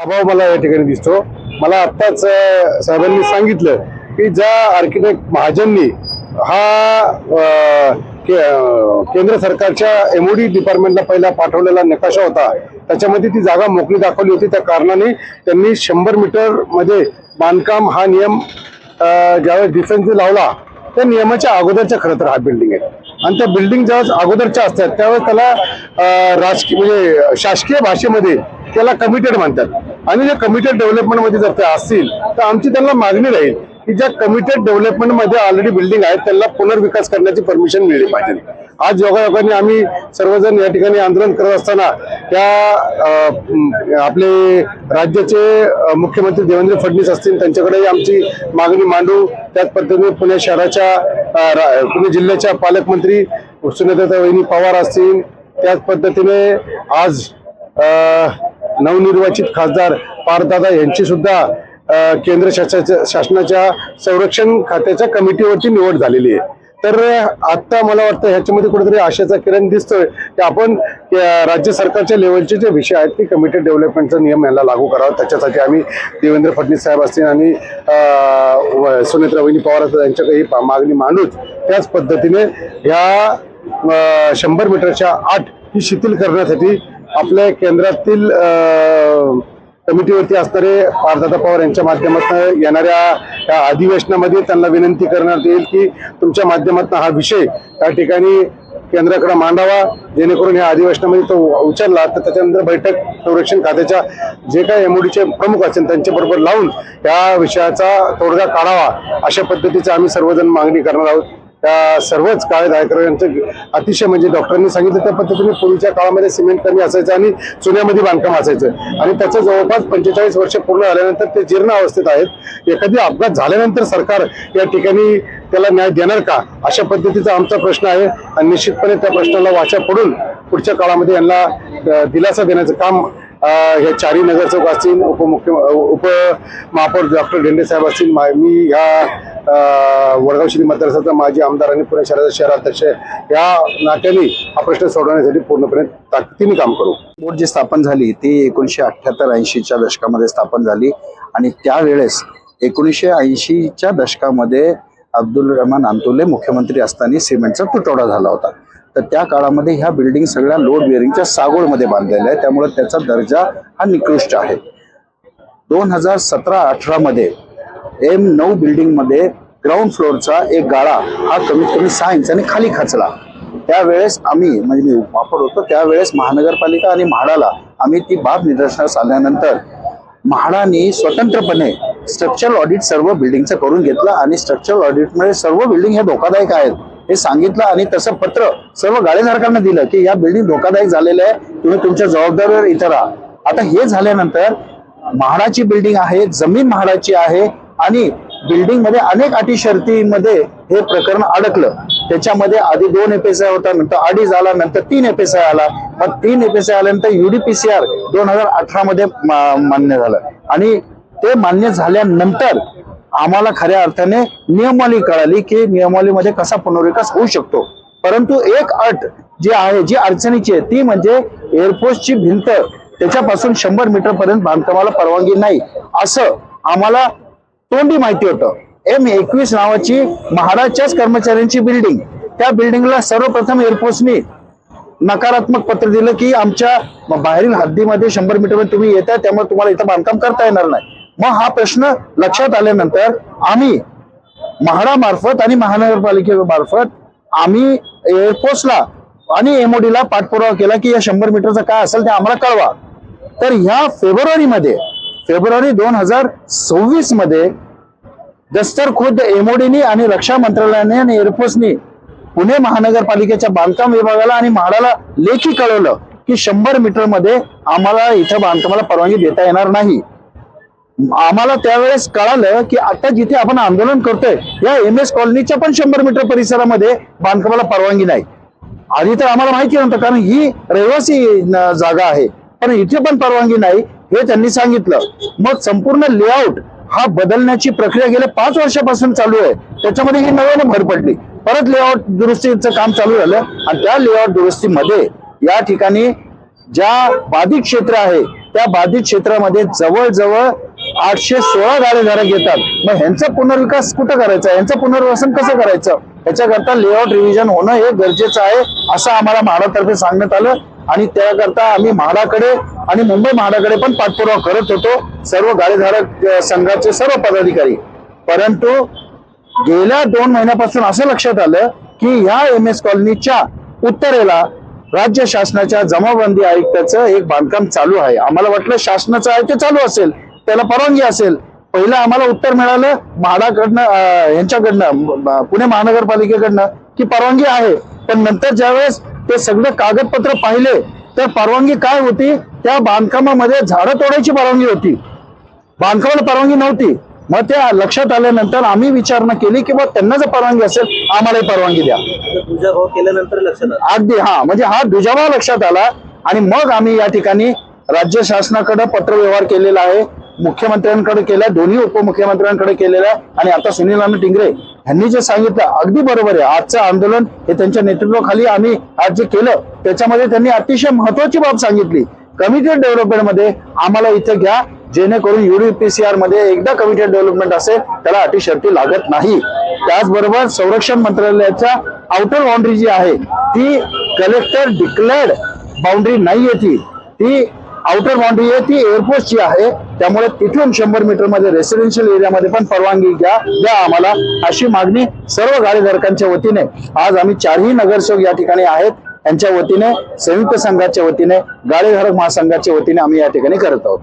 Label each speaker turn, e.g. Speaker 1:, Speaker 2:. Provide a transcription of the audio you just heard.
Speaker 1: अभाव मला या ठिकाणी दिसतो। मला आत्ताच साहेबांनी सांगितलं की ज्या आर्किटेक्ट महाजननी हा केंद्र सरकारच्या एमओडी डिपार्टमेंटला पहिला पाठवलेला नकाशा होता, त्याच्यामध्ये ती जागा मोकळी दाखवली होती। त्या कारणाने त्यांनी 100 मीटर मध्ये बांधकाम हा नियम ज्यावेळेस डिफेन्स लावला त्या नियमाच्या अगोदरच्या खरं तर हा बिल्डिंग आहे आणि त्या बिल्डिंग ज्यावेळेस अगोदरच्या असतात त्यावेळेस त्याला राजकीय म्हणजे शासकीय भाषेमध्ये त्याला कमिटेड म्हणतात आणि जे कमिटेड डेव्हलपमेंट मध्ये जर ते असतील तर आमची त्यांना मागणी राहील की ज्या कमिटेड डेव्हलपमेंट मध्ये ऑलरेडी बिल्डिंग आहेत त्यांना पुनर्विकास करण्याची परमिशन मिळली पाहिजे। आज योगायोगाने आम्ही सर्वजण या ठिकाणी आंदोलन करत असताना त्या आपले राज्याचे मुख्यमंत्री देवेंद्र फडणवीस असतील त्यांच्याकडेही आमची मागणी मांडू। त्याच पद्धतीने पुणे शहराच्या पुणे जिल्ह्याच्या पालकमंत्री सुनेत्रा वहिनी पवार असतील, त्याच पद्धतीने आज नवनिर्वाचित खासदार पार्थदादा यांची सुद्धा केंद्र शासनाच्या संरक्षण खात्याच्या कमिटीवरती निवड झालेली आहे। तर आता मला वाटतं ह्याच्यामध्ये कुठेतरी आशेचा किरण दिसतोय की आपण राज्य सरकारच्या लेवलचे जे विषय आहेत की कमिटेड डेव्हलपमेंटचा नियम याला लागू करावा, त्याच्यासाठी आम्ही देवेंद्र फडणवीस साहेब असतील आणि सुनेत्रा वहिनी पवार असतील यांच्याकडे मागणी मांडूच। त्याच पद्धतीने ह्या 100 मीटरच्या आत ही शिथिल करण्यासाठी आपल्या केंद्रातील कमिटीवरती असणारे पार्थदादा पवार यांच्या माध्यमातून येणाऱ्या अधिवेशनामध्ये त्यांना विनंती करण्यात येईल की तुमच्या माध्यमातून हा विषय त्या ठिकाणी केंद्राकडे मांडावा, जेणेकरून या अधिवेशनामध्ये तो उचलला तर त्याच्यानंतर बैठक संरक्षण खात्याच्या जे काही एमओडीचे प्रमुख असतील त्यांच्याबरोबर लावून या विषयाचा तोडगा काढावा, अशा पद्धतीची आम्ही सर्वजण मागणी करणार आहोत। त्या सर्वच यांचं अतिशय म्हणजे डॉक्टरांनी सांगितलं त्या पद्धतीने पूर्वीच्या काळामध्ये सिमेंट कमी असायचं आणि चुन्यामध्ये बांधकाम असायचं आणि त्याचं जवळपास 45 वर्ष पूर्ण झाल्यानंतर ते जीर्ण अवस्थेत आहेत। एखादी अपघात झाल्यानंतर सरकार या ठिकाणी त्याला न्याय देणार का, अशा पद्धतीचा आमचा प्रश्न आहे आणि निश्चितपणे त्या प्रश्नाला वाचा पडून पुढच्या काळामध्ये यांना दिलासा देण्याचं काम हे चारही नगरसेवक असतील, उपमहापौर डॉक्टर धेंडे साहेब असतील, मी ह्या वडगाव शहरी मतदारसंघाचा माजी आमदार आणि पुणे शहराचा शहराध्यक्ष या नात्याने हा प्रश्न सोडवण्यासाठी पूर्णपणे ताकदीने काम करू।
Speaker 2: बोर्ड जी स्थापन झाली ती 1978-80च्या दशकामध्ये स्थापन झाली आणि त्यावेळेस 1980च्या दशकामध्ये अब्दुल रहमान अंतुले मुख्यमंत्री असताना सिमेंटचा तुटवडा झाला होता। तर त्या काळामध्ये ह्या बिल्डिंग सगळ्या लोड बेअरिंगच्या सागोळमध्ये बांधलेल्या आहेत, त्यामुळे त्याचा दर्जा हा निकृष्ट आहे। 2017-18 मध्ये M9 बिल्डिंग मध्ये ग्राउंड फ्लोअरचा एक गाळा हा कमीत कमी 6 इंचांनी खाली खचला। त्यावेळेस आम्ही म्हणजे मी वापर होतो त्यावेळेस महानगरपालिका आणि म्हाडाला आम्ही ती बाब निदर्शनास आल्यानंतर म्हाडाने स्वतंत्रपणे स्ट्रक्चरल ऑडिट सर्व बिल्डिंगचं करून घेतलं आणि स्ट्रक्चरल ऑडिटमध्ये सर्व बिल्डिंग हे धोकादायक आहेत हे सांगितलं आणि तसं पत्र सर्व गाळेधारकांना दिलं की या बिल्डिंग धोकादायक झालेल्या आहे, तुम्ही तुमच्या जबाबदारीवर इथं राहा। आता हे झाल्यानंतर म्हाडाची बिल्डिंग आहे, जमीन म्हाडाची आहे आणि बिल्डिंग मध्ये अनेक अटी शर्तीमध्ये हे प्रकरण अडकलं। त्याच्यामध्ये आधी 2 FSI होता, नंतर 2.5 आला, नंतर 3 FSI आला, मग 3 FSI आल्यानंतर UDPCR 2018 मध्ये मान्य झालं आणि ते मान्य झाल्यानंतर आम्हाला खऱ्या अर्थाने नियमावली कळाली की नियमावलीमध्ये कसा पुनर्विकास होऊ शकतो। परंतु एक अट जी आहे जी अडचणीची आहे ती म्हणजे एअरपोर्टची भिंत त्याच्यापासून 100 मीटर पर्यंत बांधकामाला परवानगी नाही असं आम्हाला तोंडी माहिती होतं। M21 नावाची म्हाडाच्याच कर्मचाऱ्यांची बिल्डिंग, त्या बिल्डिंगला सर्वप्रथम एअरपोर्टने नकारात्मक पत्र दिलं की आमच्या बाहेरील हद्दीमध्ये 100 मीटर मध्ये तुम्ही येता, त्यामुळे तुम्हाला इथं बांधकाम करता येणार नाही। मग हा प्रश्न लक्षात आल्यानंतर आम्ही म्हाडामार्फत आणि महानगरपालिकेमार्फत आम्ही एअरपोर्टला आणि एमओडीला पाठपुरावा केला की या 100 मीटरचं काय असेल ते आम्हाला कळवा। तर ह्या फेब्रुवारी 2026 मध्ये दस्तर खुद्द एमओडीनी आणि रक्षा मंत्रालयाने आणि एअरफोर्सनी पुणे महानगरपालिकेच्या बांधकाम विभागाला आणि म्हाडाला लेखी कळवलं की 100 मीटर मध्ये आम्हाला इथं बांधकामाला परवानगी देता येणार नाही। आम्हाला त्यावेळेस कळालं की आता जिथे आपण आंदोलन करतोय या MS कॉलनीच्या पण 100 मीटर परिसरामध्ये बांधकामाला परवानगी नाही। आधी तर आम्हाला माहिती नव्हतं कारण ही रहिवासी जागा आहे, पण इथे पण परवानगी नाही हे त्यांनी सांगितलं। मग संपूर्ण लेआउट हा बदलण्याची प्रक्रिया गेल्या 5 वर्षापासून चालू आहे, त्याच्यामध्ये ही नव्याने भर पडली। परत लेआउट दुरुस्तीचं काम चालू झालं आणि त्या लेआउट दुरुस्तीमध्ये या ठिकाणी ज्या बाधित क्षेत्र आहे त्या बाधित क्षेत्रामध्ये जवळजवळ 816 गाळेधारक येतात. मग ह्यांचा पुनर्विकास कुठं करायचा, यांचं पुनर्वसन कसं करायचं, याच्याकरता लेआउट रिव्हिजन होणं हे गरजेचं आहे असं आम्हाला म्हाडातर्फे सांगण्यात आलं. आणि त्याकरता आम्ही म्हाडाकडे आणि मुंबई म्हाडाकडे पण पाठपुरावा करत होतो, सर्व गाळेधारक संघाचे सर्व पदाधिकारी. परंतु गेल्या 2 महिन्यापासून असं लक्षात आलं की ह्या MS कॉलनीच्या उत्तरेला राज्य शासनाच्या जमाबंदी आयुक्ताचं एक बांधकाम चालू आहे. आम्हाला वाटलं शासनाचं आहे ते चालू असेल, त्याला परवानगी असेल. पहिलं आम्हाला उत्तर मिळालं म्हाडाकडनं, यांच्याकडनं, पुणे महानगरपालिकेकडनं की परवानगी आहे. पण नंतर ज्यावेळेस ते सगळे कागदपत्र पाहिले तर परवानगी काय होती, त्या बांधकामामध्ये झाडं तोडायची परवानगी होती, बांधकामाला परवानगी नव्हती. मग त्या लक्षात आल्यानंतर आम्ही विचारणा केली की बा त्यांना जर परवानगी असेल आम्हालाही परवानगी द्या.
Speaker 3: दुजाभाव केल्यानंतर लक्षात आलं.
Speaker 2: अगदी म्हणजे हा दुजाभाव लक्षात आला. आणि मग आम्ही या ठिकाणी राज्य शासनाकडे पत्रव्यवहार केलेला आहे, मुख्यमंत्र्यांकडे केला, दोन्ही उपमुख्यमंत्र्यांकडे केलेला आहे. आणि आता सुनील अण्णा टिंगरे यांनी जे सांगितलं अगदी बरोबर आहे. आजचं आंदोलन हे त्यांच्या नेतृत्वाखाली आम्ही आज जे केलं त्याच्यामध्ये त्यांनी अतिशय महत्वाची बाब सांगितली. कमिटेड डेव्हलपमेंट मध्ये आम्हाला इथे घ्या, जेणेकरून UDPCR मध्ये एकदा कमिटेड डेव्हलपमेंट असेल त्याला अटी शर्ती लागत नाही. त्याचबरोबर संरक्षण मंत्रालयाच्या आउटर बाउंड्री जी आहे ती कलेक्टर डिक्लेअर्ड बाउंड्री नाहीये, ती आउटर बाउंड्री आहे, ती एअरपोर्टची आहे. त्यामुळे तिथून 100 मीटर मध्ये रेसिडेन्शियल एरियामध्ये पण परवानगी द्या आम्हाला, अशी मागणी सर्व गाळेधारकांच्या वतीने आज आम्ही 4ही नगरसेवक या ठिकाणी आहेत यांच्या वतीने, संयुक्त संघाच्या वतीने, गाळेधारक महासंघाच्या वतीने आम्ही या ठिकाणी करत आहोत.